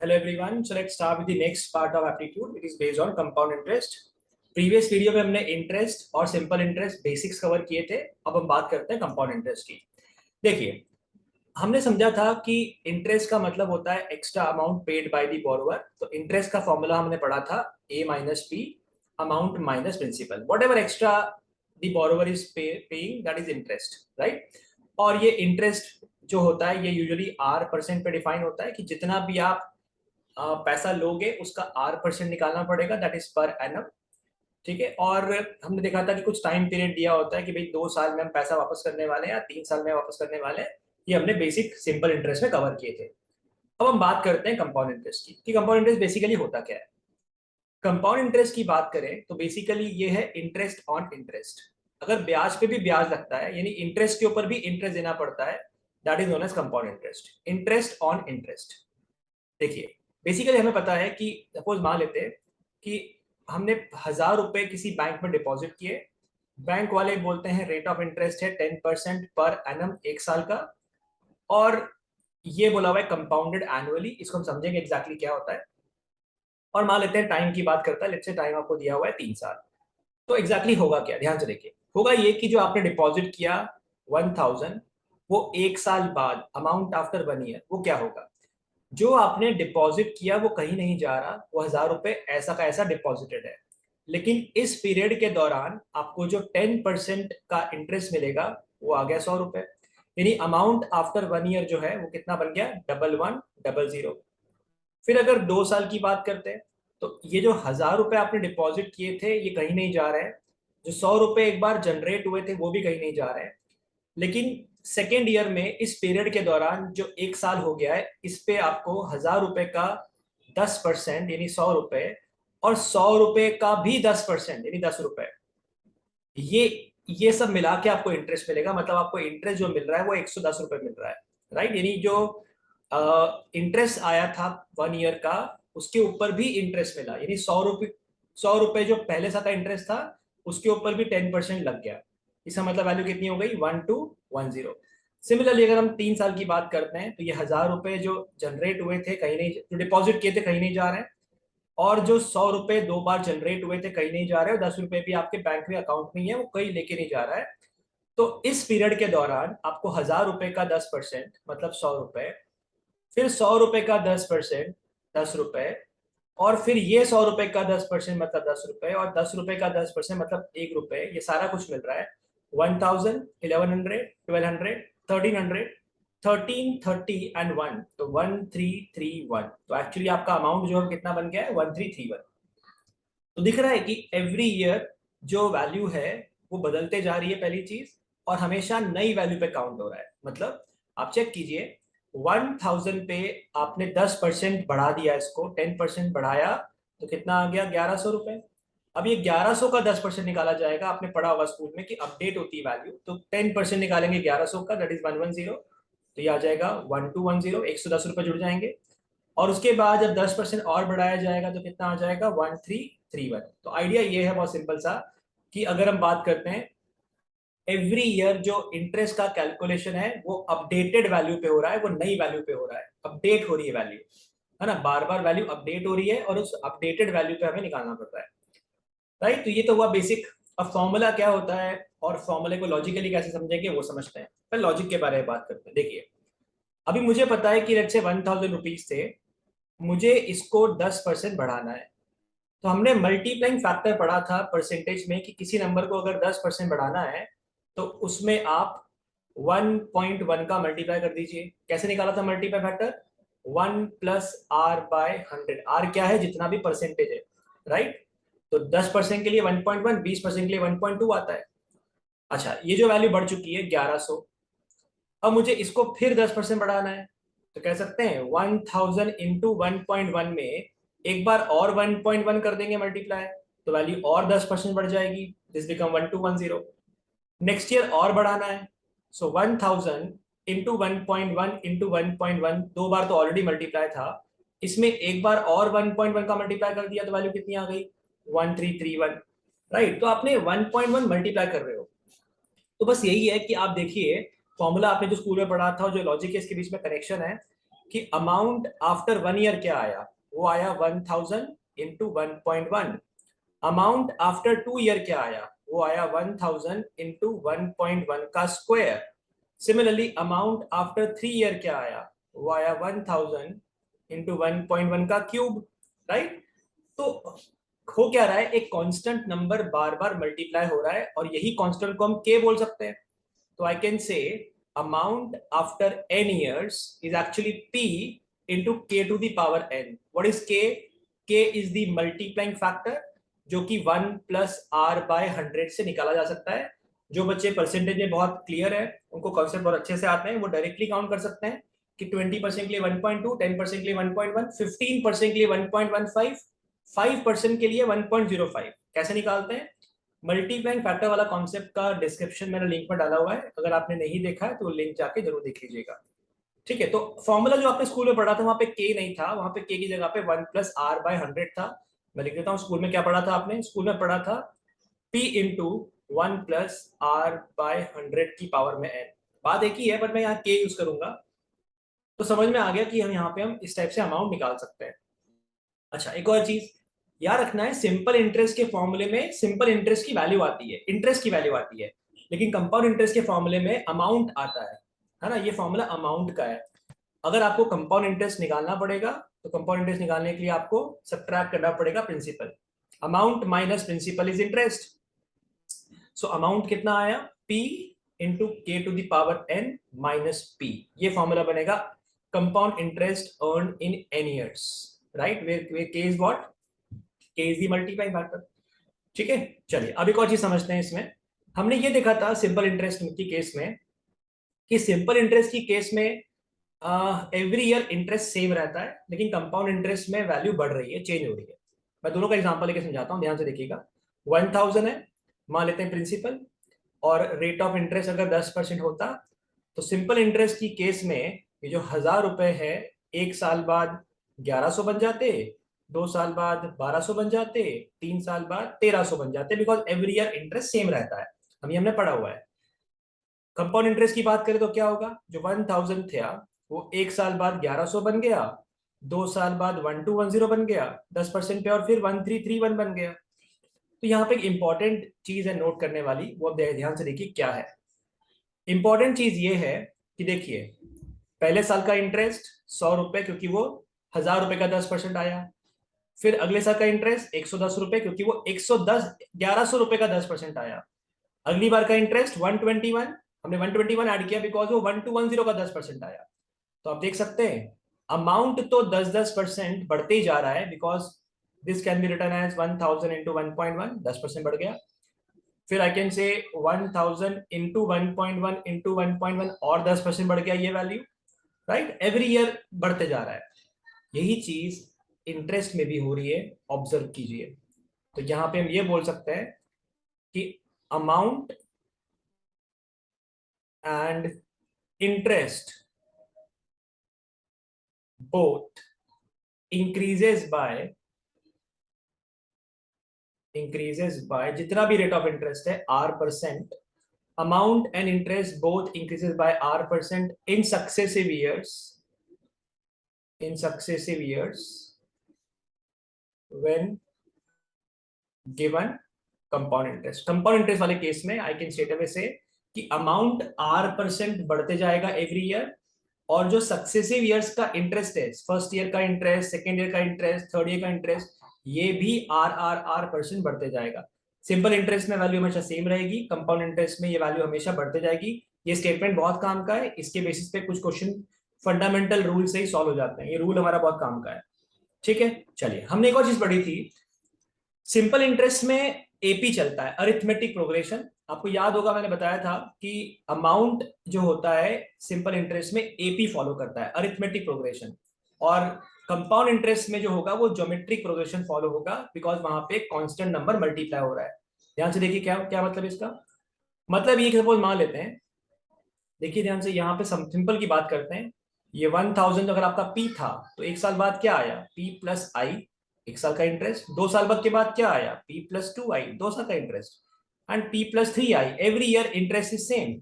Hello everyone. So let's start with the next part of aptitude. It is based on compound interest. Previous video में हमने interest और simple interest basics cover किए थे. अब हम बात करते हैं कंपाउंड इंटरेस्ट की. देखिए, हमने समझा था कि इंटरेस्ट का मतलब होता है extra amount paid by the borrower. तो इंटरेस्ट का फॉर्मूला हमने पढ़ा था a minus P amount minus principal. Whatever extra the borrower is paying that is interest, right. और ये इंटरेस्ट जो होता है ये यूजुअली R% पे डिफाइन होता है कि जितना भी आप पैसा लोगे उसका R% निकालना पड़ेगा, दैट इज पर एनम. ठीक है. और हमने देखा था कि कुछ टाइम पीरियड दिया होता है कि भाई 2 साल में हम पैसा वापस करने वाले हैं या 3 साल में वापस करने वाले हैं. ये हमने बेसिक सिंपल इंटरेस्ट में कवर किए थे. अब हम बात करते हैं कंपाउंड इंटरेस्ट की कि कंपाउंड इंटरेस्ट बेसिकली होता क्या है. कंपाउंड इंटरेस्ट की बात करें तो बेसिकली ये है इंटरेस्ट ऑन इंटरेस्ट. अगर ब्याज पे भी ब्याज लगता है यानी इंटरेस्ट के ऊपर भी इंटरेस्ट देना पड़ता है, that is known as compound interest. Interest on interest. देखिए, बेसिकली हमें पता है कि सपोज मान लेते हैं कि हमने 1,000 रुपए किसी बैंक में डिपॉजिट किए. बैंक वाले बोलते हैं रेट ऑफ इंटरेस्ट है 10% पर एनम 1 साल का. और ये बोला हुआ है कंपाउंडेड एनुअली. इसको हम समझेंगे एग्जैक्टली क्या होता है. और मान लेते हैं टाइम की बात करता है. लेट्स से टाइम आपको दिया हुआ है 3 साल. तो एग्जैक्टली होगा क्या, ध्यान से देखिए. होगा ये कि जो आपने डिपॉजिट किया 1,000, वो 1 साल बाद अमाउंट आफ्टर 1 ईयर वो क्या होगा. जो आपने डिपॉजिट किया वो कहीं नहीं जा रहा, वो 1,000 रुपए ऐसा का ऐसा डिपॉजिटेड है. लेकिन इस पीरियड के दौरान आपको जो 10% का इंटरेस्ट मिलेगा वो आ गया 100 रुपए. यानी अमाउंट आफ्टर 1 ईयर जो है वो कितना बन गया, 11,100. फिर अगर 2 साल की बात करते हैं तो ये जो 1,000 रुपए आपने डिपॉजिट किए थे ये कहीं नहीं जा रहे हैं. जो 100 रुपए एक बार जनरेट हुए थे वो भी कहीं नहीं जा रहे हैं. लेकिन सेकेंड ईयर में इस पीरियड के दौरान जो 1 साल हो गया है इस पे आपको 1,000 रुपए का 10% यानी 100 रुपए और 100 रुपए का भी 10% यानी 10 रुपए, ये सब मिला के आपको इंटरेस्ट मिलेगा. मतलब आपको इंटरेस्ट जो मिल रहा है वो 110 रुपए मिल रहा है, राइट. यानी जो इंटरेस्ट आया था 1 ईयर का उसके ऊपर भी इंटरेस्ट मिला. यानी 100 रुपए जो पहले सा का इंटरेस्ट था उसके ऊपर भी 10% लग गया. इसका मतलब वैल्यू कितनी हो गई, 1210. सिमिलरली अगर हम 3 साल की बात करते हैं तो ये 1,000 रुपए जो जनरेट हुए थे कहीं नहीं, जो डिपॉजिट किए थे कहीं नहीं जा रहे हैं. और जो 100 रुपए 2 बार जनरेट हुए थे कहीं नहीं जा रहे, और 10 रुपए भी आपके बैंक में अकाउंट में ही है वो कहीं लेके नहीं जा रहा है. तो इस पीरियड के दौरान आपको 1,000 रुपए का 10% मतलब 100 रुपए, फिर 100 रुपए का 10% 10 रुपए, और फिर ये 100 रुपए का 10% मतलब 10 रुपए, और 10 रुपए का 10% मतलब 1 रुपए. ये सारा कुछ मिल रहा है 1,000, 1,100, 1,200, 1,300, 1,330 एंड 1. तो 1,331. तो एक्चुअली आपका अमाउंट जो है कितना बन गया है, 1,331. तो दिख रहा है कि एवरी ईयर जो वैल्यू है वो बदलते जा रही है पहली चीज, और हमेशा नई वैल्यू पे काउंट हो रहा है. मतलब आप चेक कीजिए, 1,000 पे आपने 10% बढ़ा दिया, इसको 10% बढ़ाया तो कितना आ गया, 1,100 रुपए. अब ये 1,100 का 10% निकाला जाएगा. आपने पढ़ा होगा स्कूल में कि अपडेट होती है वैल्यू, तो 10% निकालेंगे 1,100 का, दैट इज 110. तो ये आ जाएगा 1,210, 110 रुपए जुड़ जाएंगे. और उसके बाद जब 10% और बढ़ाया जाएगा तो कितना आ जाएगा, 1,331. तो आइडिया ये है बहुत सिंपल सा कि अगर हम बात करते हैं एवरी ईयर जो इंटरेस्ट का कैलकुलेशन है वो अपडेटेड वैल्यू पे हो रहा है, वो नई वैल्यू पे हो रहा है, अपडेट हो रही है वैल्यू, है ना. बार बार वैल्यू अपडेट हो रही है और उस अपडेटेड वैल्यू पे हमें निकालना पड़ता है, राइट. तो ये तो हुआ बेसिक. अब फॉर्मूला क्या होता है और फॉर्मूले को लॉजिकली कैसे समझेंगे वो समझते हैं. पहले लॉजिक के बारे में बात करते हैं. देखिए, अभी मुझे पता है कि लेट्स से 1,000 रुपीज थे, मुझे इसको 10% बढ़ाना है. तो हमने मल्टीप्लाइंग फैक्टर पढ़ा था परसेंटेज में कि किसी नंबर को अगर 10% बढ़ाना है तो उसमें आप 1.1 का मल्टीप्लाई कर दीजिए. कैसे निकाला था multiply factor, 1 plus R by 100. R क्या है, जितना भी परसेंटेज है, राइट. तो 10% के लिए 1.1, 20% के लिए 1.2 आता है. अच्छा, ये जो वैल्यू बढ़ चुकी है 1,100. अब मुझे इसको फिर 10% बढ़ाना है. तो कह सकते हैं 1,000 इंटू 1.1 में एक बार और 1.1 कर देंगे मल्टीप्लाई, तो वैल्यू और 10% बढ़ जाएगी. This become 1,210. नेक्स्ट ईयर और बढ़ाना है, सो 1,000 इंटू 1.1 इंटू 1.1, 2 बार तो ऑलरेडी मल्टीप्लाई था, इसमें एक बार और 1.1 का मल्टीप्लाई कर दिया तो वैल्यू कितनी आ गई, 1,331, राइट. तो आपने 1.1 मल्टीप्लाई कर रहे हो. तो बस यही है कि आप देखिए फॉर्मूला आपने जो स्कूल में पढ़ा था और जो लॉजिक है इसके बीच में कनेक्शन है कि अमाउंट आफ्टर 1 ईयर क्या आया, वो आया 1000 इंटू 1.1। अमाउंट आफ्टर 2 ईयर क्या आया, वो आया 1000 इंटू 1.1 का square. Similarly amount after 3 year क्या आया, वो आया 1000 इंटू 1.1 का क्यूब, राइट। तो हो क्या रहा है, एक कांस्टेंट नंबर बार बार मल्टीप्लाई हो रहा है और यही कांस्टेंट को हम के बोल सकते हैं। तो I can say amount after n years is actually p into k to the power n. What is k? K is the multiplying factor जो कि 1 plus r by 100 से निकाला जा सकता है। जो बच्चे परसेंटेज में बहुत क्लियर है, उनको कॉन्सेप्ट बहुत अच्छे से आते हैं, वो डायरेक्टली काउंट कर सकते हैं कि 20% के लिए 1.2, 10% के लिए 1.1, 15% के लिए 1.15, 5% के लिए 1.05। कैसे निकालते हैं? मल्टीप्लाइंग फैक्टर वाला कॉन्सेप्ट का डिस्क्रिप्शन मैंने लिंक पर डाला हुआ है, अगर आपने नहीं देखा है तो लिंक जाके जरूर देख लीजिएगा। ठीक है, तो फॉर्मूला जो आपने स्कूल में पढ़ा था वहां पे के नहीं था, वहां पे के की जगह पे 1 प्लस आर बाय 100 था। मैं लिख देता हूँ, स्कूल में क्या पढ़ा था आपने? स्कूल में पढ़ा था p into 1 plus R by 100 की पावर में n। बात एक ही है, बट मैं यहाँ के यूज करूंगा तो समझ में आ गया कि हम यहाँ पे हम इस टाइप से अमाउंट निकाल सकते हैं। अच्छा, एक और चीज याद रखना है, सिंपल इंटरेस्ट के फॉर्मूले में सिंपल इंटरेस्ट की वैल्यू आती है, इंटरेस्ट की वैल्यू आती है, लेकिन कंपाउंड इंटरेस्ट के फॉर्मूले में अमाउंट आता है ना। ये फॉर्मूला अमाउंट का है। अगर आपको कंपाउंड इंटरेस्ट निकालना पड़ेगा तो कंपाउंड इंटरेस्ट निकालने के लिए आपको सब्ट्रैक्ट करना पड़ेगा principal. Amount minus principal is interest. So amount कितना आया? p into K to the power n minus p। ये फॉर्मूला बनेगा compound interest earn in n years, right. Where K is what? K is the multiplying factor. ठीक है, चलिए अब एक और चीज समझते हैं। इसमें हमने ये देखा था सिंपल इंटरेस्ट की केस में कि सिंपल इंटरेस्ट की केस में एवरी ईयर इंटरेस्ट सेम रहता है, लेकिन कंपाउंड इंटरेस्ट में वैल्यू बढ़ रही है, चेंज हो रही है। मैं दोनों का एग्जांपल लेके समझाता हूँ, ध्यान से देखिएगा। 1000 है, मान लेते हैं प्रिंसिपल, और रेट ऑफ इंटरेस्ट अगर 10% होता तो सिंपल इंटरेस्ट की केस में ये जो 1000 रुपए है, 1 साल बाद 1100 बन जाते, 2 साल बाद 1200 बन जाते, 3 साल बाद 1300 बन जाते, because every year interest same रहता है। हमने पढ़ा हुआ है। कंपाउंड इंटरेस्ट की बात करें तो क्या होगा? जो 1000 था वो 1 साल बाद 1100 बन गया, 2 साल बाद 1210 बन गया 10% पे, और फिर 1331 बन गया। तो यहाँ पे एक इंपॉर्टेंट चीज है नोट करने वाली, वो अब ध्यान से देखिए क्या है। इंपॉर्टेंट चीज ये है कि देखिए, पहले साल का इंटरेस्ट 100 रुपए, क्योंकि वो 1000 रुपए का 10% आया। फिर अगले साल का इंटरेस्ट 110 रुपए, क्योंकि वो 1100 रुपए का 10% आया। अगली बार का इंटरेस्ट 121, हमने 121 ऐड किया बिकॉज वो 1210 का 10% आया। तो आप देख सकते हैं अमाउंट तो 10% बढ़ते ही जा रहा है, because this can be written as 1000 into 1.1, 10% बढ़ गया। फिर I can say 1000 into 1.1 into 1.1 और 10% बढ़ गया ये वैल्यू, राइट। एवरी ईयर बढ़ते जा रहा है। यही चीज इंटरेस्ट में भी हो रही है, ऑब्जर्व कीजिए। तो यहां पे हम ये बोल सकते हैं कि amount and interest both increases by जितना भी रेट ऑफ इंटरेस्ट है r%, amount and interest both increases by r% in successive years when given compound interest वाले केस में आई कैन स्ट्रेट अवे से कि अमाउंट r% बढ़ते जाएगा every year, और जो सक्सेसिव ईयर्स का इंटरेस्ट है, फर्स्ट ईयर का इंटरेस्ट, सेकेंड ईयर का इंटरेस्ट, थर्ड ईयर का इंटरेस्ट, ये भी r% बढ़ते जाएगा। सिंपल इंटरेस्ट में वैल्यू हमेशा सेम रहेगी, कंपाउंड इंटरेस्ट में ये वैल्यू हमेशा बढ़ते जाएगी। ये स्टेटमेंट बहुत काम का है, इसके बेसिस पे कुछ क्वेश्चन फंडामेंटल रूल से ही सॉल्व हो जाते हैं। ये रूल हमारा बहुत काम का है। ठीक है, चलिए हमने एक और चीज पढ़ी थी। सिंपल इंटरेस्ट में एपी चलता है, अरिथमेटिक प्रोग्रेशन। आपको याद होगा मैंने बताया था कि अमाउंट जो होता है सिंपल इंटरेस्ट में एपी फॉलो करता है, अरिथमेटिक प्रोग्रेशन, और कंपाउंड इंटरेस्ट में जो होगा वो ज्योमेट्रिक प्रोग्रेशन फॉलो होगा, बिकॉज वहां पे कांस्टेंट नंबर मल्टीप्लाई हो रहा है। ध्यान से देखिए क्या क्या मतलब इसका। मतलब ये सपोज मान लेते हैं, देखिए ध्यान से, यहाँ पे सिंपल की बात करते हैं। ये 1000 अगर आपका पी था तो 1 साल बाद क्या आया? पी प्लस आई, 1 साल का इंटरेस्ट। 2 साल बाद के बाद क्या आया? पी प्लस 2i, 2 साल का interest. And p plus 3i, every year interest is same.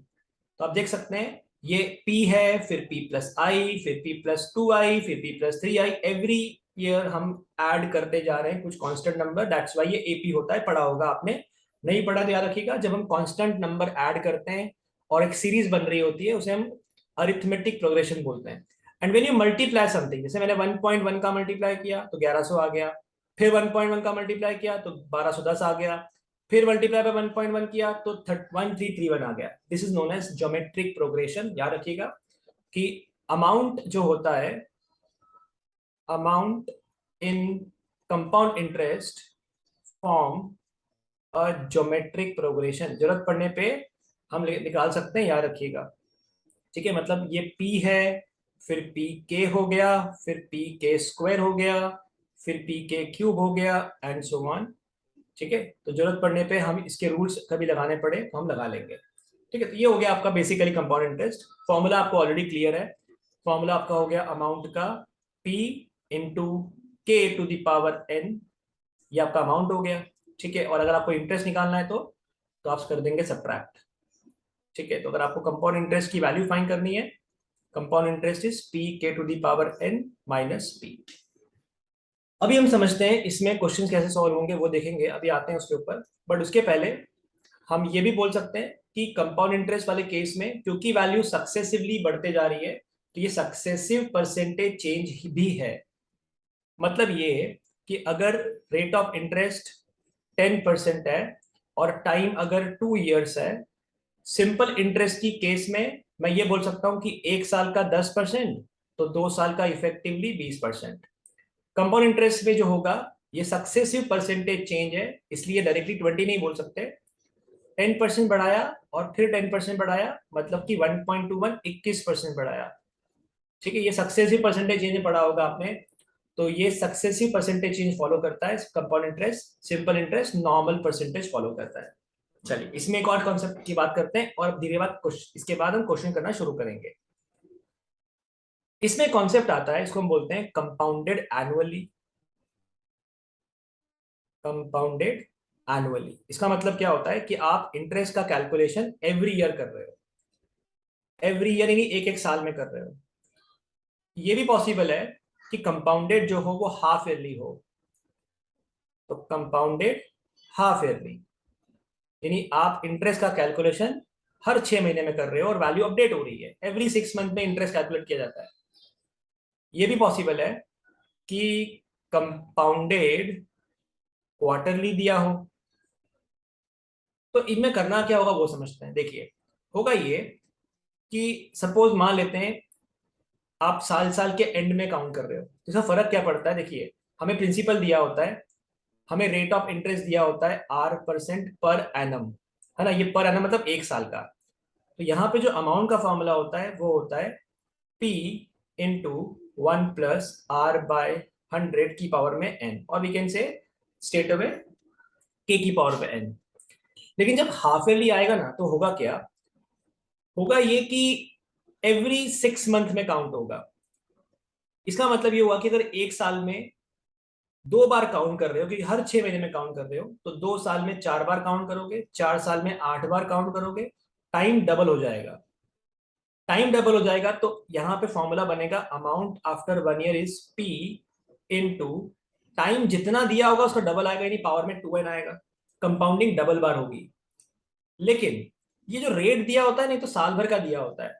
तो आप देख सकते हैं ये p है, फिर p प्लस आई, फिर p प्लस 2i, फिर p plus 3i, every year हम ऐड करते जा रहे हैं कुछ कांस्टेंट नंबर, दैट्स वाई ये AP होता है। पढ़ा होगा आपने, नहीं पढ़ा तो याद रखिएगा, जब हम कांस्टेंट नंबर ऐड करते हैं और एक सीरीज बन रही होती है उसे हम अरिथमेटिक प्रोग्रेशन बोलते हैं। And when you multiply something, जैसे मैंने 1.1 का मल्टीप्लाई किया तो 1100 आ गया, फिर 1.1 का मल्टीप्लाई किया तो 1210 आ गया, फिर मल्टीप्लाई बाय 1.1 किया तो 1331 आ गया। This is known as geometric progression. याद रखिएगा कि अमाउंट जो होता है, amount in compound interest form a geometric progression. जरूरत पड़ने पे हम निकाल सकते हैं, याद रखिएगा। ठीक है, मतलब ये P है, फिर पी के हो गया, फिर पी के स्क्वायर हो गया, फिर पी के क्यूब हो गया, एंड सो ऑन। ठीक है, तो जरूरत पड़ने पे हम इसके रूल्स कभी लगाने पड़े तो हम लगा लेंगे। ठीक है, तो ये हो गया आपका बेसिकली कंपाउंड इंटरेस्ट। फॉर्मूला आपको ऑलरेडी क्लियर है। फॉर्मूला आपका हो गया अमाउंट का P into K to the power n, ये आपका अमाउंट हो गया। ठीक है, और अगर आपको इंटरेस्ट निकालना है तो आप कर देंगे सब्ट्रैक्ट। ठीक है, तो अगर आपको कंपाउंड इंटरेस्ट की वैल्यू फाइंड करनी है, compound interest is P K to the power n minus P। अभी हम समझते हैं इसमें क्वेश्चन कैसे सॉल्व होंगे, वो देखेंगे, अभी आते हैं उसके ऊपर। बट उसके पहले हम ये भी बोल सकते हैं कि कंपाउंड इंटरेस्ट वाले केस में क्योंकि वैल्यू सक्सेसिवली बढ़ते जा रही है तो ये सक्सेसिव परसेंटेज चेंज भी है। मतलब ये कि अगर रेट ऑफ इंटरेस्ट 10% है और टाइम अगर 2 years है, सिंपल इंटरेस्ट की केस में मैं ये बोल सकता हूं कि 1 साल का 10% तो 2 साल का इफेक्टिवली 20%। कंपाउंड इंटरेस्ट में जो होगा ये सक्सेसिव परसेंटेज चेंज है, इसलिए डायरेक्टली 20 नहीं बोल सकते। 10% बढ़ाया और फिर 10% बढ़ाया, मतलब कि 1.21 21% बढ़ाया। ठीक है, ये सक्सेसिव परसेंटेज चेंज पढ़ा होगा आपने। तो ये सक्सेसिव परसेंटेज चेंज फॉलो करता है compound interest, simple interest normal percentage follow करता है। चलिए इसमें एक और कॉन्सेप्ट की बात करते हैं और धीरे बाद इसके बाद हम क्वेश्चन करना शुरू करेंगे। इसमें कॉन्सेप्ट आता है, इसको हम बोलते हैं कंपाउंडेड एनुअली। कंपाउंडेड एनुअली, इसका मतलब क्या होता है कि आप इंटरेस्ट का कैलकुलेशन एवरी ईयर कर रहे हो, एवरी ईयर यानी एक एक साल में कर रहे हो। ये भी पॉसिबल है कि कंपाउंडेड जो हो वो हाफ ईयरली हो, तो कंपाउंडेड हाफ ईयरली यानी आप इंटरेस्ट का कैलकुलेशन हर 6 महीने में कर रहे हो और वैल्यू अपडेट हो रही है, एवरी 6 मंथ में इंटरेस्ट कैलकुलेट किया जाता है। ये भी पॉसिबल है कि कंपाउंडेड क्वार्टरली दिया हो। तो इनमें करना क्या होगा वो समझते हैं। देखिए होगा ये कि सपोज मान लेते हैं आप साल साल के एंड में काउंट कर रहे हो, तो इसका फर्क क्या पड़ता है। देखिए हमें प्रिंसिपल दिया होता है, हमें रेट ऑफ इंटरेस्ट दिया होता है R% पर एनम, है ना, ये पर एनम मतलब एक साल का। तो यहाँ पे जो अमाउंट का फॉर्मूला होता है वो होता है P इंटू 1+R/100 की पावर में n, और we can say straight away K की पावर में n। लेकिन जब हाफ ईयरली आएगा ना तो होगा क्या, होगा ये कि एवरी 6 मंथ में काउंट होगा। इसका मतलब ये हुआ कि अगर एक साल में 2 बार काउंट कर रहे हो, क्योंकि हर 6 महीने में काउंट कर रहे हो, तो 2 साल में 4 बार काउंट करोगे, 4 साल में 8 बार काउंट करोगे, टाइम डबल हो जाएगा। टाइम डबल हो जाएगा तो यहाँ पे फॉर्मूला बनेगा amount after 1 year is P into time जितना दिया होगा उसका डबल आएगा, यानी पावर में 2n आएगा। कंपाउंडिंग डबल बार होगी। लेकिन ये जो रेट दिया होता है नहीं तो साल भर का दिया होता है,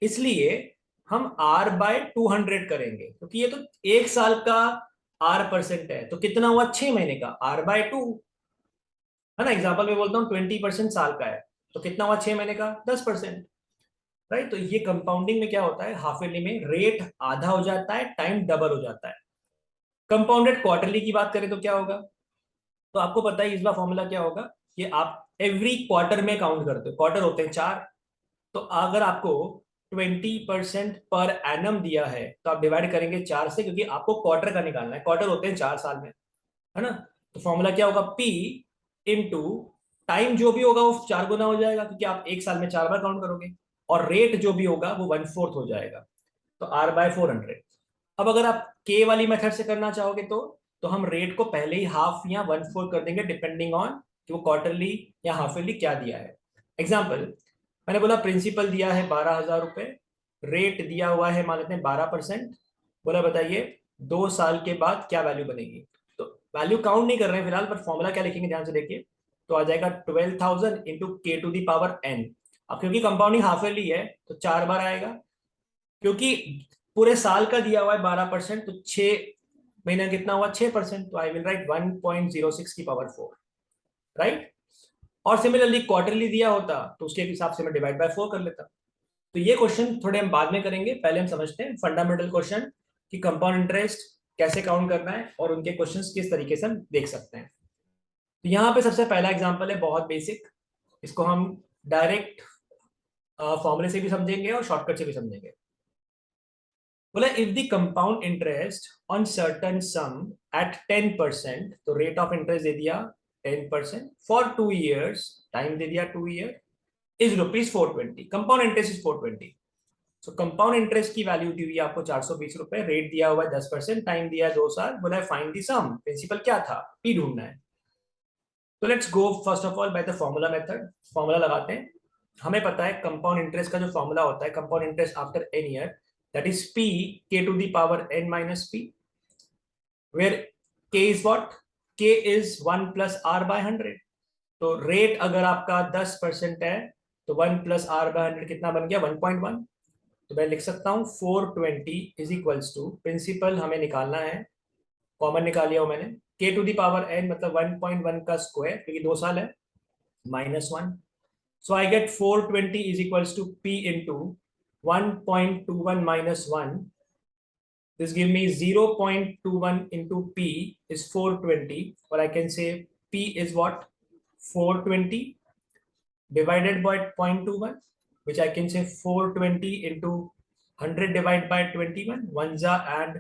इसलिए हम R/200 करेंगे, क्योंकि ये तो एक साल का R% है, तो कितना हुआ 6 महीने का R/2, है ना। एग्जाम्पल में बोलता हूँ 20% साल का है, तो कितना हुआ 6 महीने का 10%। राइट, तो ये कंपाउंडिंग में क्या होता है, हाफ ईयरली में रेट आधा हो जाता है, टाइम डबल हो जाता है। कंपाउंडेड क्वार्टरली की बात करें तो क्या होगा, तो आपको पता है इसका फॉर्मूला क्या होगा कि आप एवरी क्वार्टर में काउंट करते हो, क्वार्टर होते हैं 4। तो अगर आपको 20% पर एनम दिया है तो आप डिवाइड करेंगे 4 से, क्योंकि आपको क्वार्टर का निकालना है, क्वार्टर होते हैं 4 साल में, है ना। तो फॉर्मूला क्या होगा, P इंटू टाइम जो भी होगा वो 4 गुना हो जाएगा, क्योंकि आप एक साल में 4 बार काउंट करोगे, और रेट जो भी होगा वो 1/4 हो जाएगा, तो R/400। अब अगर आप के वाली मेथड से करना चाहोगे तो हम रेट को पहले ही हाफ या 1/4 कर देंगे, डिपेंडिंग ऑन कि वो क्वार्टरली या हाफ ईयरली क्या दिया है। एग्जाम्पल, मैंने बोला प्रिंसिपल दिया है 12,000 रुपए, रेट दिया हुआ है मान लेते हैं 12%। बोला बताइए 2 साल के बाद क्या वैल्यू बनेगी। तो वैल्यू काउंट नहीं कर रहे हैं फिलहाल, पर फॉर्मूला क्या लिखेंगे ध्यान से देखिए। तो आ जाएगा 12,000 into K to the power N. अब क्योंकि कंपाउंडिंग हाफ ईयरली है तो 4 बार आएगा, क्योंकि पूरे साल का दिया हुआ है 12%, तो 6 महीना कितना हुआ 6%, तो आई विल राइट 1.06 की पावर 4, राइट। और सिमिलरली क्वार्टरली दिया होता तो उसके हिसाब से मैं डिवाइड बाय 4 कर लेता। तो ये क्वेश्चन थोड़े हम बाद में करेंगे, पहले हम समझते हैं फंडामेंटल क्वेश्चन कि कंपाउंड इंटरेस्ट कैसे काउंट करना है और उनके क्वेश्चंस किस तरीके से हम देख सकते हैं। तो यहाँ पे सबसे पहला एग्जांपल है बहुत बेसिक, इसको हम डायरेक्ट फॉर्मूले से भी समझेंगे और शॉर्टकट से भी समझेंगे। बोला if the compound interest on certain sum at 10%, तो रेट ऑफ इंटरेस्ट दे दिया 10% फॉर 2 years, टाइम दे दिया 2 year, is ₹420, compound interest is 420। So compound interest की वैल्यू दी हुई है आपको 420 रुपए, रेट दिया हुआ है 10%, टाइम दिया है 2 साल, बोला है फाइंड दी सम, प्रिंसिपल क्या था, पी ढूंढना है। तो let's go first of all by the formula method, formula लगाते हैं। हमें पता है कंपाउंड इंटरेस्ट का जो फॉर्मूला होता है, compound interest after N year, that is P K to the power N minus P, where K is what, K is 1 + r/100। तो रेट अगर आपका 10% है तो 1 + r/100 कितना बन गया 1.1। तो मैं लिख सकता हूँ 420 इज इक्वल्स टू, प्रिंसिपल हमें निकालना है, कॉमन निकाल लिया हो मैंने, के टू दी पावर एन मतलब 1.1 का स्क्वायर क्योंकि 2 साल है, -1। So I get 420 is equals to P into 1.21 -1। This give me 0.21 into p is 420, or I can say p is what, 420 divided by 0.21, which I can say 420 into 100 divided by 21, 1s and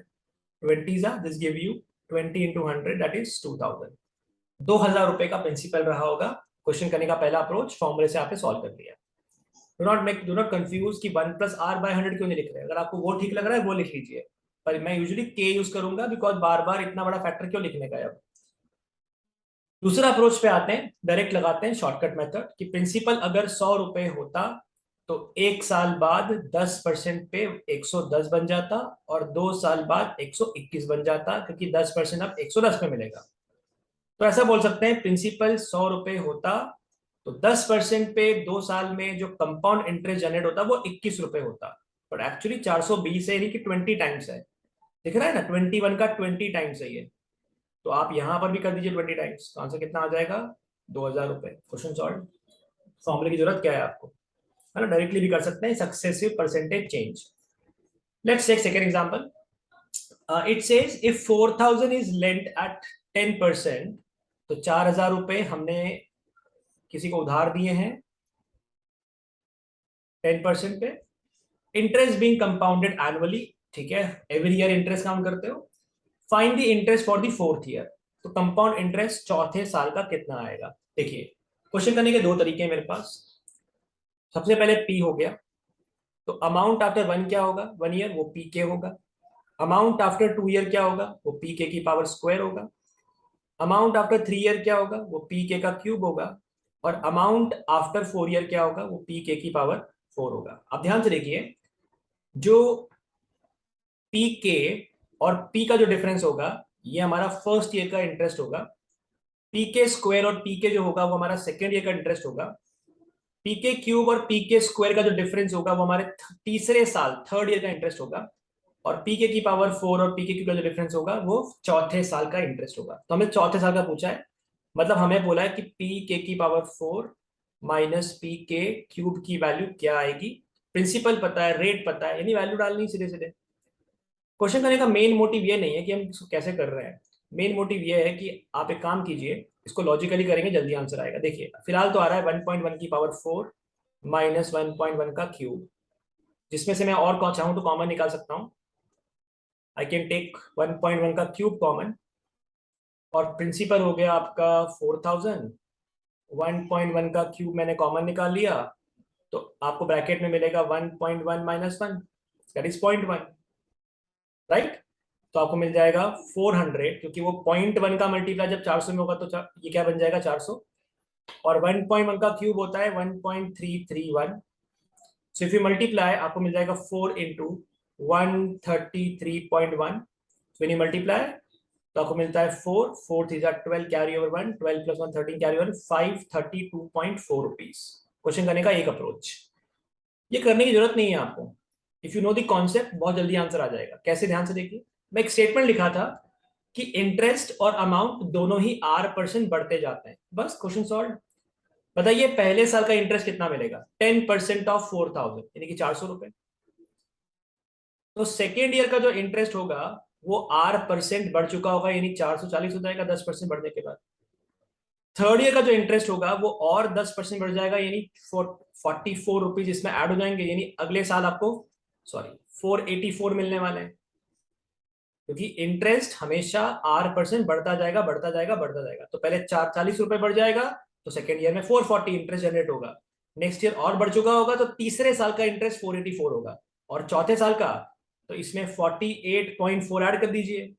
20s, this give you 20 into 100, that is 2000। 2000 रुपए का principal रहा होगा। Question करने का पहला approach फॉर्मूले से आपने सॉल्व कर लिया। डू नॉट कंफ्यूज कि 1 + r/100 क्यों नहीं लिख रहे, अगर आपको वो ठीक लग रहा है वो लिख लीजिए, पर मैं यूजुअली के यूज करूंगा बिकॉज बार बार इतना बड़ा फैक्टर क्यों लिखने का है। अब दूसरा अप्रोच पे आते हैं, डायरेक्ट लगाते हैं शॉर्टकट मेथड कि प्रिंसिपल अगर 100 रुपए होता तो 1 साल बाद 10% पे 110 बन जाता और 2 साल बाद 121 बन जाता, क्योंकि 10% अब 110 में मिलेगा। तो ऐसा बोल सकते हैं प्रिंसिपल 100 रुपए होता तो 10% पे 2 साल में जो कंपाउंड इंटरेस्ट जनरेट होता वो 21 रुपए होता, बट एक्चुअली 420 है, यानी कि 20 टाइम्स है। दिख रहा है ना, 21 का 20 टाइम्स है ये। तो आप यहां पर भी कर दीजिए 20 टाइम्स, तो आंसर कितना आ जाएगा 2000 रुपए। Question solve. फॉर्मूले की जरूरत क्या है आपको, है ना, डायरेक्टली भी कर सकते हैं, successive percentage change. Let's take second example. It says if 4000 is lent at 10%, तो 4000 रुपए हमने किसी को उधार दिए हैं 10% पे, इंटरेस्ट बीइंग कंपाउंडेड एनुअली, ठीक है, एवरी ईयर इंटरेस्ट काउंट करते हो। Find the interest for the 4th year, तो कंपाउंड इंटरेस्ट चौथे साल का कितना आएगा। देखिए क्वेश्चन करने के दो तरीके हैं मेरे पास। सबसे पहले पी हो गया, तो अमाउंट आफ्टर 1 क्या होगा, 1 ईयर, वो पी के होगा। अमाउंट आफ्टर 2 ईयर क्या होगा, वो पी के की पावर स्क्वायर होगा। अमाउंट आफ्टर 3 ईयर क्या होगा, वो पी के का क्यूब होगा। और अमाउंट आफ्टर 4 ईयर क्या होगा, वो पी के की पावर 4 होगा। अब ध्यान से देखिए, जो पी के और पी का जो डिफरेंस होगा ये हमारा फर्स्ट ईयर का इंटरेस्ट होगा। पी के स्क्वायर और पी के जो होगा वो हमारा सेकेंड ईयर का इंटरेस्ट होगा। पी के क्यूब और पी के स्क्वायर का जो डिफरेंस होगा वो हमारे तीसरे साल थर्ड ईयर का इंटरेस्ट होगा। और पी के की पावर 4 और पी के क्यूब का जो डिफरेंस होगा वो चौथे साल का इंटरेस्ट होगा। तो हमें चौथे साल का पूछा है, मतलब हमें बोला है कि पी के की पावर 4 माइनस पी के क्यूब की वैल्यू क्या आएगी। प्रिंसिपल पता है, रेट पता है, यानी वैल्यू डालनी सीधे सीधे। क्वेश्चन करने का मेन मोटिव ये नहीं है कि हम इसको कैसे कर रहे हैं, मेन मोटिव ये है कि आप एक काम कीजिए, इसको लॉजिकली करेंगे जल्दी आंसर आएगा। देखिए फिलहाल तो आ रहा है 1.1 की पावर 4 माइनस 1.1 का क्यूब, जिसमें से मैं और चाहूँ तो कॉमन निकाल सकता हूँ। आई कैन टेक 1.1 का क्यूब कॉमन, और प्रिंसिपल हो गया आपका 4000, 1.1 का क्यूब मैंने कॉमन निकाल लिया, तो आपको ब्रैकेट में मिलेगा 1.1 -1, दैट इज 0.1, राइट। तो आपको मिल जाएगा 400, क्योंकि वो 0.1 का मल्टीप्लाई जब 400 में होगा तो ये क्या बन जाएगा 400। और 1.1 का क्यूब होता है 1.331, सो इफ यू मल्टीप्लाई आपको मिल जाएगा 4 इंटू 133.1। व्हेन यू मल्टीप्लाई तो आपको मिलता है 4 4 three 12 carry over 1 12 plus 1 13 carry over 532.4 rupees. Question करने का एक अप्रोच, ये करने की जरूरत नहीं है आपको। If you know the concept बहुत जल्दी आंसर आ जाएगा। कैसे, ध्यान से देखिए। मैं एक स्टेटमेंट लिखा था कि इंटरेस्ट और अमाउंट दोनों ही R% बढ़ते जाते हैं, बस क्वेश्चन सॉल्व। बताइए पहले साल का इंटरेस्ट कितना मिलेगा? 10% ऑफ 4000 यानी कि 400 रुपए। तो सेकेंड ईयर का जो इंटरेस्ट होगा वो R% बढ़ चुका होगा, यानी 440 हो जाएगा 10% बढ़ने के बाद। थर्ड ईयर का जो इंटरेस्ट होगा वो और 10% बढ़ जाएगा, यानी 44 रुपीज इसमें ऐड हो जाएंगे, यानी अगले साल आपको 484 मिलने वाले हैं। क्योंकि इंटरेस्ट हमेशा R% बढ़ता जाएगा बढ़ता जाएगा बढ़ता जाएगा। तो पहले 40 रुपए बढ़ जाएगा, तो सेकेंड ईयर में 440 इंटरेस्ट जनरेट होगा। नेक्स्ट ईयर और बढ़ चुका होगा, तो तीसरे साल का इंटरेस्ट 484 होगा, और चौथे साल का तो इसमें 48.4 ऐड कर दीजिए,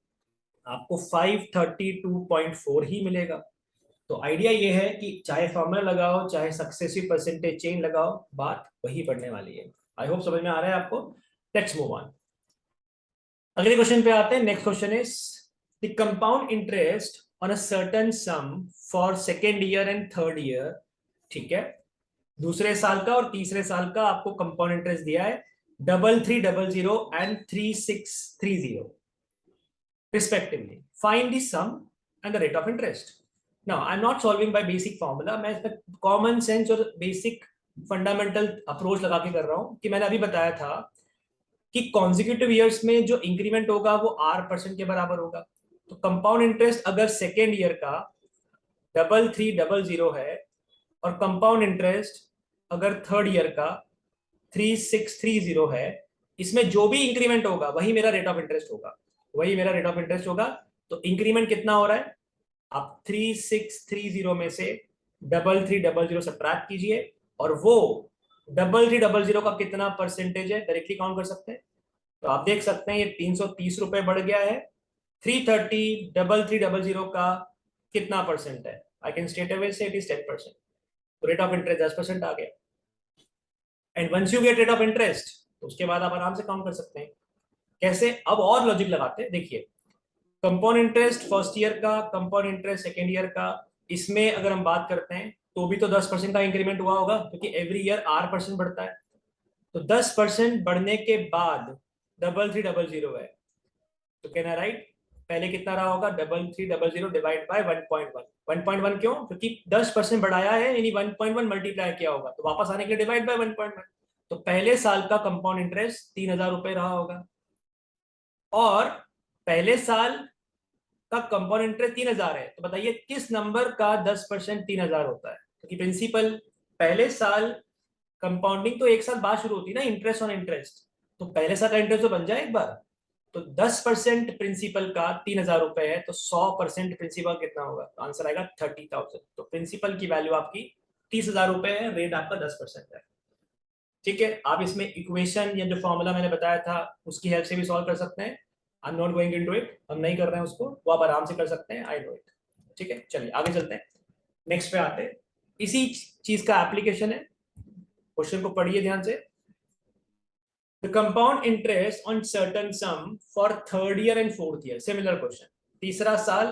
आपको 532.4 ही मिलेगा। तो आइडिया ये है कि चाहे फॉर्मूला लगाओ चाहे सक्सेसिव परसेंटेज चेंज लगाओ, बात वही पढ़ने वाली है। आई होप समझ में आ रहा है आपको। लेट्स मूव ऑन, अगले क्वेश्चन पे आते हैं। Next question is the compound interest on a certain some for second year and third year. ठीक है, दूसरे साल का और तीसरे साल का आपको कंपाउंड इंटरेस्ट दिया है 3300 and 3630 respectively. Find the sum and the rate of interest. Now, I'm not solving by basic formula. मैं इसमें कॉमन सेंस और बेसिक फंडामेंटल अप्रोच लगा के कर रहा हूं कि मैंने अभी बताया था कि कॉन्जिक्यूटिव ईयर्स में जो इंक्रीमेंट होगा वो R% के बराबर होगा। तो कंपाउंड इंटरेस्ट अगर सेकेंड ईयर का 3300 है और कंपाउंड इंटरेस्ट अगर थर्ड ईयर का 3630 है, इसमें जो भी इंक्रीमेंट होगा वही मेरा रेट ऑफ इंटरेस्ट होगा, वही मेरा रेट ऑफ इंटरेस्ट होगा। तो इंक्रीमेंट कितना हो रहा है? आप 3630 में से 3300 सब्ट्रैक्ट कीजिए, और वो 3300 का कितना परसेंटेज है डायरेक्टली काउंट कर सकते हैं। तो आप देख सकते हैं ये 330 रुपए बढ़ गया है। 330 3300 का कितना परसेंट है? I can straight away say it is 10%। तो रेट ऑफ इंटरेस्ट 10% आ गया। And once you get rate of interest तो उसके बाद आप आराम से काउंट कर सकते हैं। कैसे? अब और लॉजिक लगाते हैं। देखिए, कंपाउंड इंटरेस्ट फर्स्ट ईयर का, कंपाउंड इंटरेस्ट सेकेंड ईयर का, इसमें अगर हम बात करते हैं तो भी तो 10% का इंक्रीमेंट हुआ होगा, क्योंकि एवरी ईयर R% बढ़ता है। तो 10% बढ़ने के बाद 3300 है, तो कहना राइट पहले कितना रहा होगा? 3300 डिवाइड बाय 1.1। 1.1 क्यों? क्योंकि 10% बढ़ाया है, यानी 1.1 मल्टीप्लाई किया होगा, तो वापस आने के लिए डिवाइड बाय 1.1। तो पहले साल का कंपाउंड इंटरेस्ट 3000 रुपए रहा होगा, और पहले साल का कंपाउंड इंटरेस्ट 3000 है। तो बताइए किस नंबर का 10% 3000 होता है? क्योंकि प्रिंसिपल पहले साल कंपाउंडिंग तो एक साल बाद शुरू होती है ना, इंटरेस्ट ऑन इंटरेस्ट। तो पहले साल का इंटरेस्ट तो बन जाए एक बार। तो 10% प्रिंसिपल का 3000 रुपए है, तो 100% प्रिंसिपल कितना होगा? तो आंसर आएगा 30,000। तो प्रिंसिपल की वैल्यू आपकी 30,000 रुपए है, रेट आपका 10% है। ठीक है, आप इसमें इक्वेशन या जो फॉर्मूला मैंने बताया था उसकी हेल्प से भी सॉल्व कर सकते हैं। I am not going into it, हम नहीं कर रहे हैं उसको, वो आप आराम से कर सकते हैं। I know it. ठीक है, चलिए आगे चलते हैं, नेक्स्ट पे आते हैं। इसी चीज का एप्लीकेशन है, क्वेश्चन को पढ़िए ध्यान से। The compound interest on certain some for third year and fourth year. Similar question, तीसरा साल,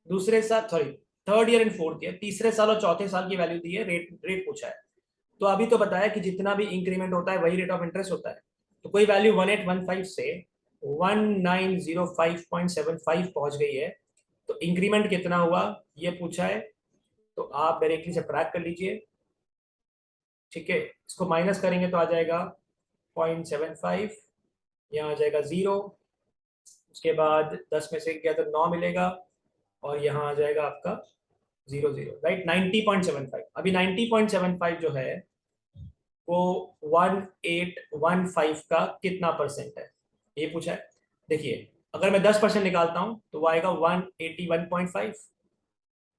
दूसरे साल, sorry third year and fourth year, तीसरे साल और चौथे साल की वैल्यू दी है, रेट पूछा है। तो अभी तो बताया कि जितना भी इंक्रीमेंट होता है वही रेट ऑफ इंटरेस्ट होता है। तो कोई वैल्यू 1815 से 1905.75 पहुंच गई है, तो इंक्रीमेंट कितना हुआ ये पूछा है। तो आप डायरेक्टली से ट्रैक कर लीजिए। ठीक है, इसको माइनस करेंगे तो आ जाएगा 0.75, यहाँ आ जाएगा 0, उसके बाद 10 में से गया तो 9 मिलेगा, और यहाँ आ जाएगा आपका 00, राइट 90.75। अभी 90.75 जो है वो 1815 का कितना परसेंट है ये पूछा है। देखिए अगर मैं 10% निकालता हूं तो वो आएगा 181.5।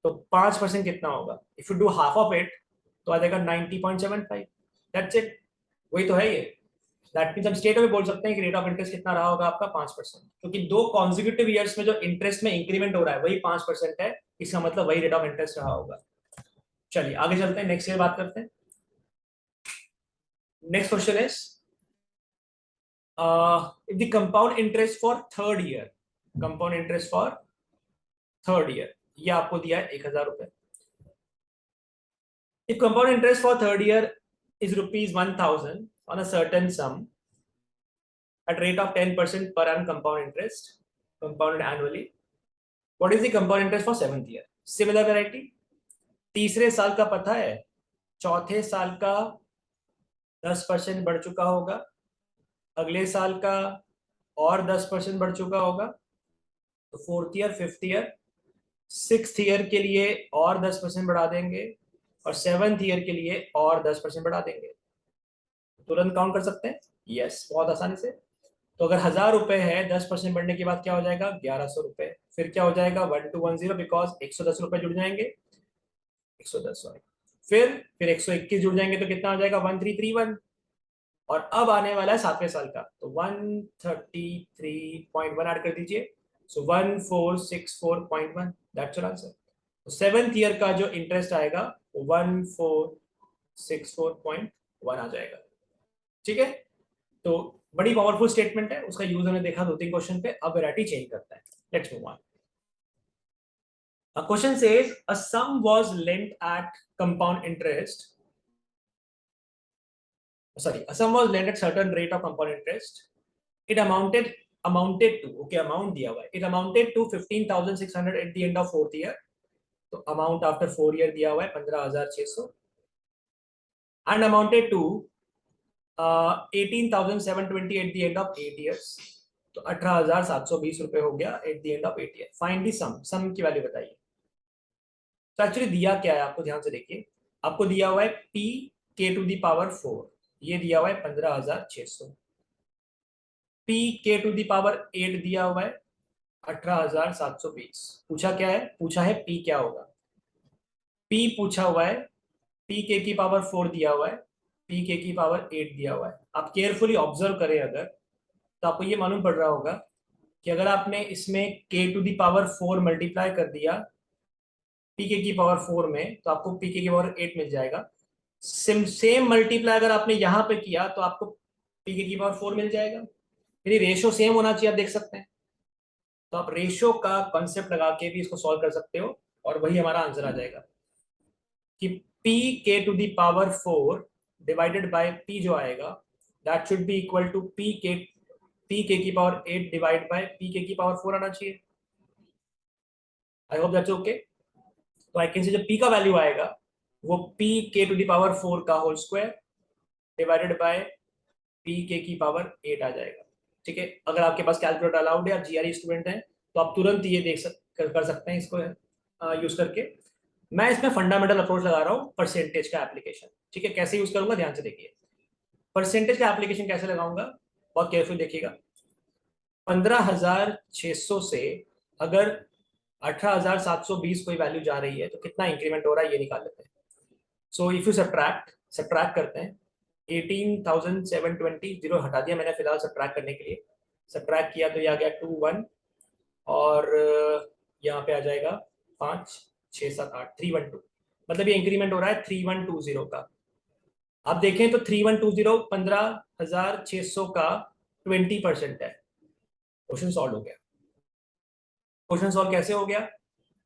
तो 5% कितना होगा? If you do half of it तो आ जाएगा 90.75। दैट्स इट, वही तो है ये। दैट मींस हम स्ट्रेट अवे बोल सकते हैं कि रेट ऑफ इंटरेस्ट कितना रहा होगा आपका? 5%, क्योंकि दो कॉन्जिक्यूटिव ईयर्स में जो इंटरेस्ट में इंक्रीमेंट हो रहा है वही 5% है, इसका मतलब वही रेट ऑफ इंटरेस्ट रहा होगा। चलिए आगे चलते हैं, नेक्स्ट ईयर बात करते हैं। Next question is the compound interest for third year, compound interest for third year, ये आपको दिया है 1000 रुपए। If compound interest for third year is rupees 1000 on a certain sum at rate of 10% per annum compound interest compounded annually, what is the compound interest for seventh year? Similar variety, तीसरे साल का पता है, चौथे साल का 10% बढ़ चुका होगा, अगले साल का और 10% बढ़ चुका होगा, तो fourth year, fifth year, sixth year के लिए और 10% बढ़ा देंगे और सेवंथ ईयर के लिए और 10% बढ़ा देंगे। तुरंत काउंट कर सकते हैं, यस, बहुत आसानी से। तो अगर 1000 रुपए है, 10% बढ़ने के बाद क्या हो जाएगा, 1100 रुपए। फिर क्या हो जाएगा, 1210, बिकॉज 110 रुपए जुड़ जाएंगे, 110 सॉरी, फिर 121 जुड़ जाएंगे तो कितना हो जाएगा, 1331। और अब आने वाला है सातवें साल का, तो 133.1 ऐड कर दीजिए, सो 1464.1, दैट्स योर आंसर। तो सेवेंथ ईयर का जो इंटरेस्ट आएगा वो 1464.1 आ जाएगा। ठीक है, तो बड़ी पावरफुल स्टेटमेंट है, उसका यूज हमने देखा 2-3 क्वेश्चन पे। अब वैरायटी चेंज करता है, let's move on. A question says a sum was lent at compound interest. Sorry, a sum was lent at certain rate of compound interest. It amounted to, okay, amount दिया हुआ है, it amounted to 15,600 at the end of fourth year. तो amount after 4 year दिया हुआ है 15,600 and amounted to 18,720 at the end of 8 years. तो 18,720 रुपए हो गया at the end of 8 year. Find the sum, sum की वैल्यू बताइए। तो एक्चुअली दिया क्या है, आपको ध्यान से देखिए, आपको दिया हुआ है P K to the power 4, ये दिया हुआ है 15,600, P K to the power 8 दिया हुआ है 18,720। पूछा क्या है, पूछा है पी क्या होगा, पी पूछा हुआ है, पी के की पावर 4 दिया हुआ है, पी के की पावर 8 दिया हुआ है। आप केयरफुली ऑब्जर्व करें अगर, तो आपको ये मालूम पड़ रहा होगा कि अगर आपने इसमें के टू दी पावर 4 मल्टीप्लाई कर दिया पीके की पावर 4 में, तो आपको पीके की पावर 8 मिल जाएगा। सेम मल्टीप्लाई अगर आपने यहां पे किया तो आपको पीके की पावर 4 मिल जाएगा। यदि रेशियो सेम होना चाहिए, आप देख सकते हैं, तो आप रेशियो का कॉन्सेप्ट लगा के भी इसको सॉल्व कर सकते हो और वही हमारा आंसर आ जाएगा कि P K to the power 4 divided by P जो आएगा, that should be equal to P K की power 8 divide by P K की पावर 4 आना चाहिए। I hope that's okay. तो आई कैन से जो पी का वैल्यू आएगा वो P K to the power 4 का whole square divided by P K की पावर 8 आ जाएगा। ठीक है, अगर आपके पास कैलकुलेटर अलाउड है, आप जीआरई स्टूडेंट हैं, तो आप तुरंत ये कर सकते हैं इसको यूज करके। मैं इसमें फंडामेंटल अप्रोच लगा रहा हूँ, परसेंटेज का एप्लीकेशन। ठीक है, कैसे यूज करूंगा ध्यान से देखिए। परसेंटेज का एप्लीकेशन कैसे लगाऊंगा, बहुत केयरफुल देखिएगा। 15,600 से अगर 18,720 कोई वैल्यू जा रही है तो कितना इंक्रीमेंट हो रहा है ये निकाल लेते हैं। सो इफ यू सब्ट्रैक्ट करते हैं, 18,720, जीरो हटा दिया मैंने फिलहाल सब्ट्रैक्ट करने के लिए, सब्ट्रैक्ट किया तो ये आ गया 21 और यहाँ पे आ जाएगा 5 6 7 8 312, मतलब ये इंक्रीमेंट हो रहा है 3120 का। आप देखें तो 3120 15,600 का 20% है। क्वेश्चन सॉल्व हो गया। क्वेश्चन सॉल्व कैसे हो गया,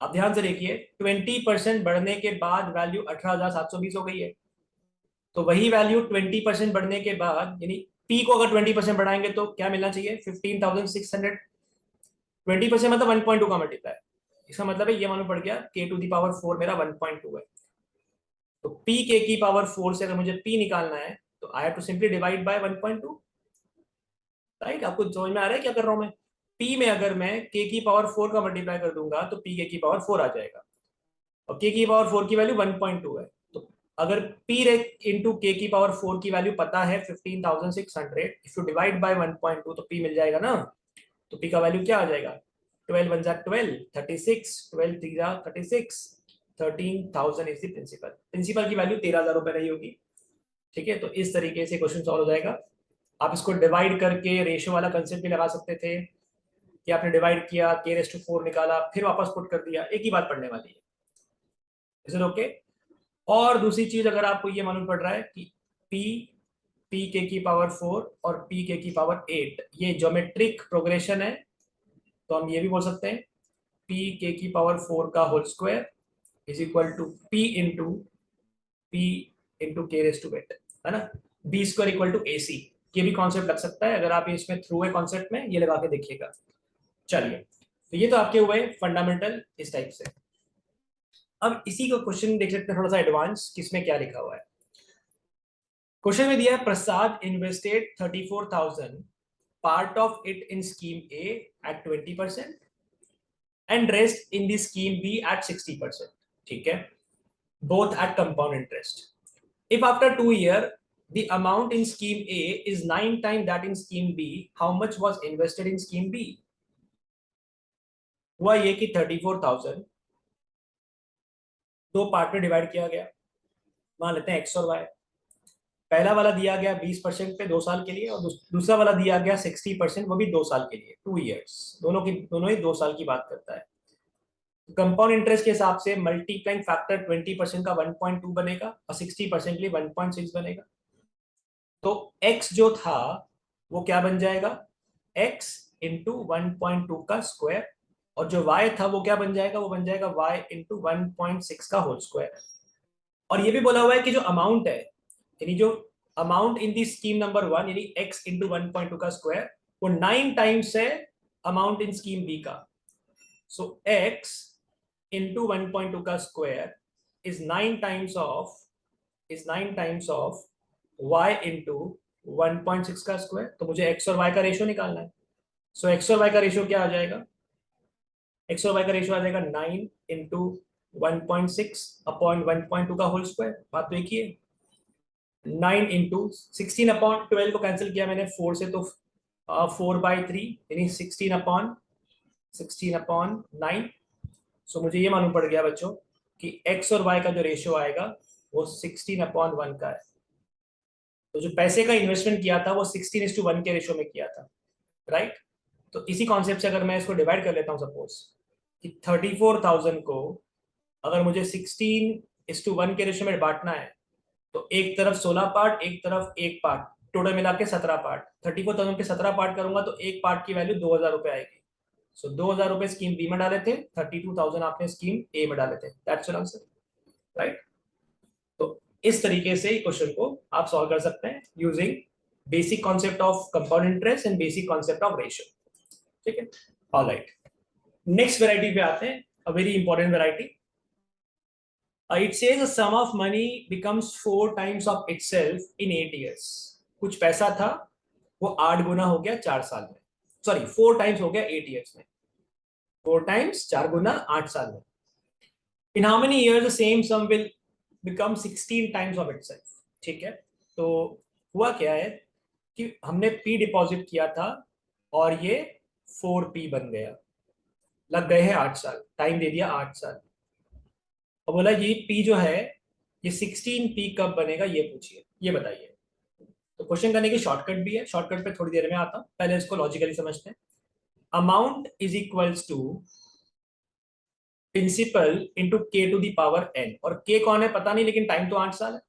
आप ध्यान से देखिए, 20% बढ़ने के बाद वैल्यू 18,720 हो गई है। तो वही वैल्यू 20% बढ़ने के बाद, यानी पी को अगर 20% बढ़ाएंगे तो क्या मिलना चाहिए, 15,600। 20% मतलब 1.2 का मल्टीप्लाई, इसका मतलब है ये मालूम पड़ गया के टू दी पावर 4 मेरा 1.2 है। तो पी के की पावर 4 से अगर मुझे पी निकालना है तो I have to simply divide by 1.2। Right, आपको समझ में आ रहा है क्या कर रहा हूं मैं। पी में अगर मैं के की पावर 4 का मल्टीप्लाई कर दूंगा तो पी के की पावर 4 आ जाएगा, और के की पावर 4 की वैल्यू 1.2 है। तो अगर पी इंटू के की पावर 4 की वैल्यू पता है 15,600, इफ यू डिवाइड बाय 1.2 तो पी मिल जाएगा ना। तो पी का वैल्यू क्या आ जाएगा, 12 1 12, 36, 12 3 36, 13,000 इज द प्रिंसिपल। प्रिंसिपल की वैल्यू 13,000 रुपए रही होगी। ठीक है, तो इस तरीके से क्वेश्चन सॉल्व हो जाएगा। आप इसको डिवाइड करके रेशियो वाला कंसेप्ट भी लगा सकते थे कि आपने डिवाइड किया, k रेज़ टू 4 निकाला, फिर वापस पुट कर दिया, एक ही बात पढ़ने वाली है। Is it okay. और दूसरी चीज, अगर आपको ये मालूम पड़ रहा है कि P पी के की पावर 4 और पी के की पावर 8 ये ज्योमेट्रिक प्रोग्रेशन है, तो हम ये भी बोल सकते हैं पी के की पावर 4 का whole square is equal to P into K raise to 8, है ना। B square equal to A C, ये भी कॉन्सेप्ट लग सकता है, अगर आप इसमें थ्रू है कॉन्सेप्ट में ये लगा के देखिएगा। चलिए, तो ये तो आपके हुए फंडामेंटल इस टाइप से। अब इसी को क्वेश्चन देख सकते हैं थोड़ा सा एडवांस, किसमें क्या लिखा हुआ है। क्वेश्चन में दिया है Prasad invested 34,000, part of it in scheme A at 20% and rest in the scheme B at 60%, ठीक है, both at compound interest. If after 2 years the amount in scheme A is 9 times that in scheme B, how much was invested in scheme B? हुआ ये कि 34,000 दो part में divide किया गया, मान लेते हैं x और y। पहला वाला दिया गया 20% पे 2 साल के लिए, और दूसरा वाला दिया गया 60%, वो भी 2 साल के लिए, 2 years, दोनों ही 2 साल की बात करता है। कंपाउंड इंटरेस्ट के हिसाब से मल्टीप्लाइंग फैक्टर 20% का 1.2 बनेगा और 60% के लिए 1.6 बनेगा। तो x जो था वो क्या बन जाएगा, x इंटू 1.2 का स्क्वायर, और जो y था वो क्या बन जाएगा, वो बन जाएगा y इंटू 1.6 का होल स्क्वायर। और ये भी बोला हुआ है कि जो अमाउंट है, यानी जो amount in the scheme number 1 यानी x इंटू 1.2 का स्क्वायर, वो 9 टाइम्स है अमाउंट इन स्कीम बी का। सो x इंटू 1.2 का square is 9 times of y into 1.6 का स्क्वायर। तो मुझे x और y का रेशियो निकालना है। सो x और y का रेशियो क्या आ जाएगा, x और y का रेशियो आ जाएगा 9 इंटू 1.6 अपॉन 1.2 का होल स्क्वायर। बात तो एक ही है। 9 इंटू 16 अपॉन 12 को कैंसिल किया मैंने 4 से, तो 4/3 यानी 16 अपॉन 9। सो मुझे ये मालूम पड़ गया बच्चों कि x और y का जो रेशियो आएगा वो 16/1 का है। तो जो पैसे का इन्वेस्टमेंट किया था वो 16:1 के रेशियो में किया था, राइट। तो इसी कॉन्सेप्ट से अगर मैं इसको डिवाइड कर लेता हूँ, सपोज कि 34,000 को अगर मुझे 16:1 के रेशियो में बांटना है, तो एक तरफ 16 पार्ट, एक तरफ एक पार्ट, टोटल मिला के 17 पार्ट। 34,000 के 17 पार्ट करूंगा तो एक पार्ट की वैल्यू 2,000 रुपए आएगी। सो 2,000 रुपए स्कीम बी में डाले थे, 32,000 आपने स्कीम ए में डाले थे, दैट्स योर आंसर, राइट। तो इस तरीके से क्वेश्चन को आप सॉल्व कर सकते हैं using basic concept of compound interest and basic concept of ratio, ठीक है। ऑलराइट, नेक्स्ट वैरायटी पे आते हैं, a very important variety. It says a sum of money becomes 4 times of itself in 8 years। कुछ पैसा था वो 8 गुना हो गया 4 साल में, सॉरी 4 टाइम्स हो गया 8 years में, 4 टाइम्स 4 गुना 8 साल में। In how many years the same sum will become 16 times of itself, ठीक है। तो हुआ क्या है कि हमने P डिपॉजिट किया था और ये 4P बन गया, लग गए हैं 8 साल, टाइम दे दिया 8 साल। और बोला ये P जो है ये 16P कब बनेगा ये पूछिए, ये बताइए। तो क्वेश्चन करने की शॉर्टकट भी है, शॉर्टकट पे थोड़ी देर में आता हूं, पहले इसको लॉजिकली समझते हैं। Amount is equals to principal into K to the power n, और के कौन है पता नहीं, लेकिन टाइम तो 8 साल है,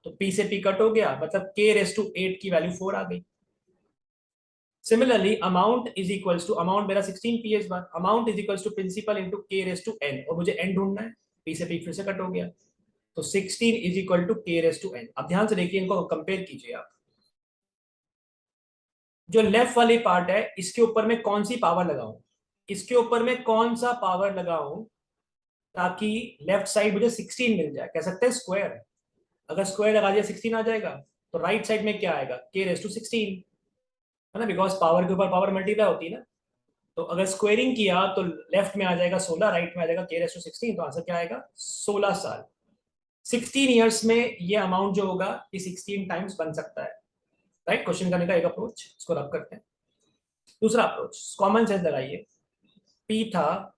तो P से P कट हो गया, मतलब k रेस टू 8 की वैल्यू 4 आ गई। Similarly amount is equals to, amount मेरा 16P है इस बार, amount is equals to principal into K raise to n, और मुझे n ढूंढना है, P से P फिर से कट हो गया, तो 16 इज इक्वल टू के रेस टू n। अब ध्यान से देखिए, इनको कंपेयर कीजिए आप। जो लेफ्ट वाली पार्ट है इसके ऊपर में कौन सी पावर लगाऊं, इसके ऊपर में कौन सा पावर लगाऊं ताकि लेफ्ट साइड मुझे 16 मिल जाए, कह सकते हैं स्क्वायर। अगर स्क्वायर लगा दिया 16 आ जाएगा, तो राइट साइड में क्या आएगा, के रेस टू 16, है ना, बिकॉज पावर के ऊपर पावर मल्टीप्लाई होती है ना। तो अगर स्क्वेयरिंग किया तो लेफ्ट में आ जाएगा 16, राइट में आ जाएगा के रेस टू 16, तो आंसर क्या आएगा 16 साल। 16 ईयर्स में ये अमाउंट जो होगा ये 16 टाइम्स बन सकता है, राइट। क्वेश्चन करने का एक अप्रोच, इसको रब करते हैं। दूसरा अप्रोच, कॉमन सेंस लगाइए। P था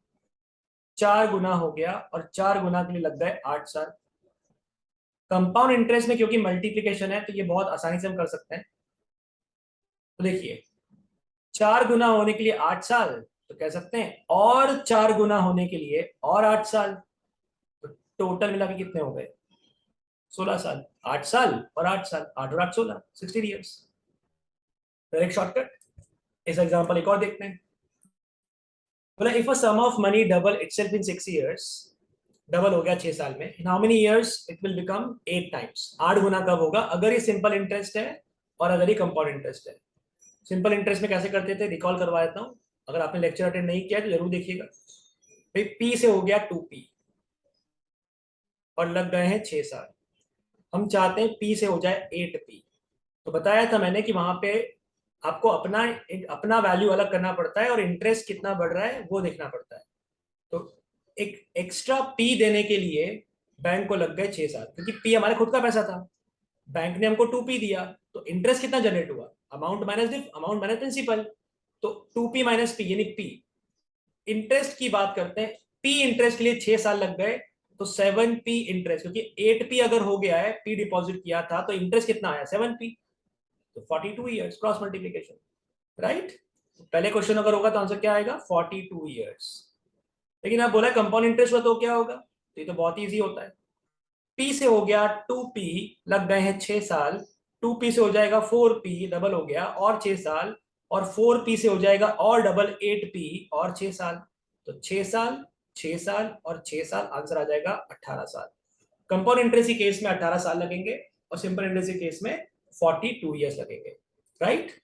4 गुना हो गया और 4 गुना के लिए लग गए 8 साल। कंपाउंड इंटरेस्ट में क्योंकि मल्टीप्लीकेशन है तो ये बहुत आसानी से हम कर सकते हैं। तो देखिए 4 गुना होने के लिए 8 साल, तो कह सकते हैं और 4 गुना होने के लिए और 8 साल, तो टोटल मिला के कितने हो गए 16 साल, 8 साल और 8 साल, 8 और 8 16, 16 ईयर्स। Direct shortcut. इस एग्जांपल एक और देखते हैं। बोला if a sum of money double itself in 6 years, double हो गया 6 साल में, in how many years it will become 8 times. 8 गुना कब होगा? अगर ये सिंपल इंटरेस्ट है और अगर ये कंपाउंड इंटरेस्ट है। सिंपल इंटरेस्ट में कैसे करते थे, रिकॉल करवा देता हूँ, अगर आपने लेक्चर अटेंड नहीं किया तो जरूर देखिएगा। भाई पी से हो गया 2p और लग गए हैं 6 साल। हम चाहते हैं पी से हो जाए 8p। तो बताया था मैंने कि वहां पे आपको अपना अपना वैल्यू अलग करना पड़ता है और इंटरेस्ट कितना बढ़ रहा है वो देखना पड़ता है। तो एक एक्स्ट्रा पी देने के लिए बैंक को लग गए 6 साल, क्योंकि पी हमारे खुद का पैसा था, बैंक ने हमको 2p दिया, तो इंटरेस्ट कितना जनरेट हुआ? अमाउंट माइनस डिफ, अमाउंट माइनस प्रिंसिपल। तो 2p माइनस पी यानी पी। इंटरेस्ट की बात करते हैं, पी इंटरेस्ट के लिए 6 साल लग गए, तो 7p इंटरेस्ट, क्योंकि 8p अगर हो गया है, पी डिपॉजिट किया था, तो इंटरेस्ट कितना आया? 7p। तो 42 ईयर्स क्रॉस मल्टीप्लीकेशन, राइट। पहले क्वेश्चन अगर होगा तो आंसर क्या आएगा? 42 ईयर्स। लेकिन आप बोला कंपाउंड इंटरेस्ट हुआ तो क्या होगा? तो ये तो बहुत इजी होता है। पी से हो गया 2p, लग गए हैं 6 साल। 2p से हो जाएगा 4p, डबल हो गया और 6 साल, और 4p से हो जाएगा और डबल 8p और 6 साल। तो 6 साल, 6 साल और 6 साल, आंसर आ जाएगा 18 साल। कंपाउंड इंटरेस्ट के केस में 18 साल लगेंगे और सिंपल इंटरेस्ट के केस में 42 ईयर्स लगेंगे, राइट।